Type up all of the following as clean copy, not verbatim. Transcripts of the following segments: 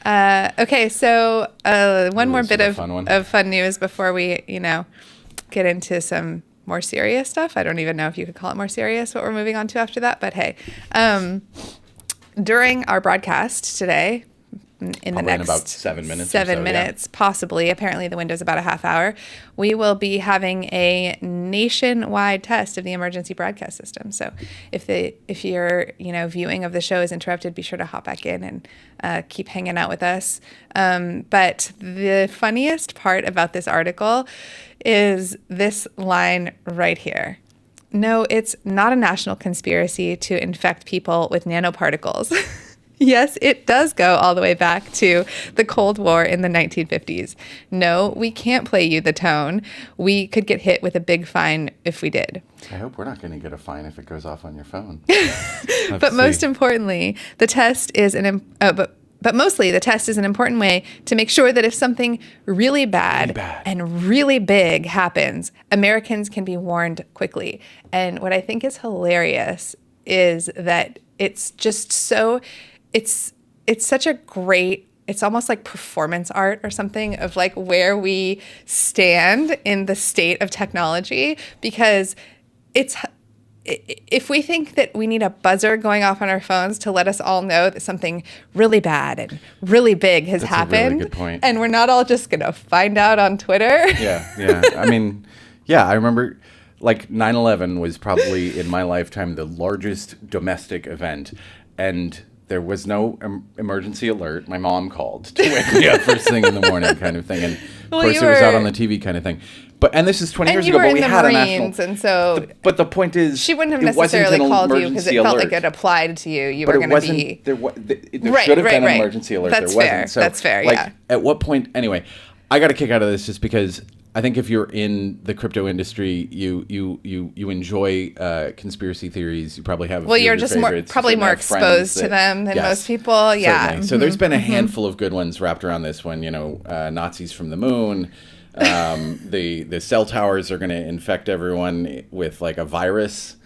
Okay, so one more bit of fun news before we, get into some more serious stuff. I don't even know if you could call it more serious what we're moving on to after that, but hey. During our broadcast today, in about 7 minutes. 7 minutes, possibly. Apparently, the window's about a half hour. We will be having a nationwide test of the emergency broadcast system. So, if your viewing of the show is interrupted, be sure to hop back in and keep hanging out with us. But the funniest part about this article is this line right here. No, it's not a national conspiracy to infect people with nanoparticles. Yes, it does go all the way back to the Cold War in the 1950s. No, we can't play you the tone. We could get hit with a big fine if we did. I hope we're not going to get a fine if it goes off on your phone. But most importantly, the test is But mostly, the test is an important way to make sure that if something really bad and really big happens, Americans can be warned quickly. And what I think is hilarious is that it's just so, it's such a great, it's almost like performance art or something of like where we stand in the state of technology, because if we think that we need a buzzer going off on our phones to let us all know that something really bad and really big has happened, that's a really good point. And we're not all just going to find out on Twitter. Yeah. I mean, I remember like 9/11 was probably in my lifetime the largest domestic event, and there was no emergency alert. My mom called to wake me up first thing in the morning kind of thing. And of course it was out on the TV kind of thing. And this is 20 years ago, but we had a national... And so... But the point is... She wouldn't have necessarily called you because it felt like it applied to you. You were going to be... There should have been an emergency alert. That's there fair. wasn't. So, that's fair, yeah. At what point... Anyway, I got a kick out of this just because I think if you're in the crypto industry, you enjoy conspiracy theories. You probably have a few you're of your just favorites. probably more exposed to them than most people. Yeah. Certainly. So there's been a handful of good ones wrapped around this one. Nazis from the moon. The cell towers are going to infect everyone with like a virus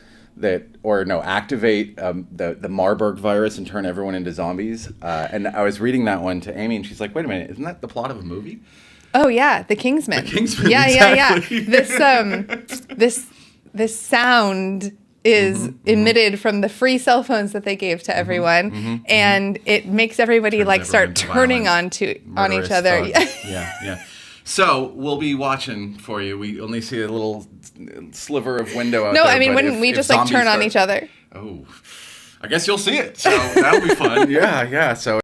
activate the Marburg virus and turn everyone into zombies. And I was reading that one to Amy, and she's like, "Wait a minute, isn't that the plot of a movie?" Oh yeah, The Kingsman. The Kingsman. Yeah, exactly. This sound is emitted from the free cell phones that they gave to everyone, and it makes everybody start turning on each other. Yeah. So we'll be watching for you. We only see a little sliver of window out there. No, I mean, wouldn't we just turn on each other? Oh, I guess you'll see it. So that'll be fun. Yeah. So.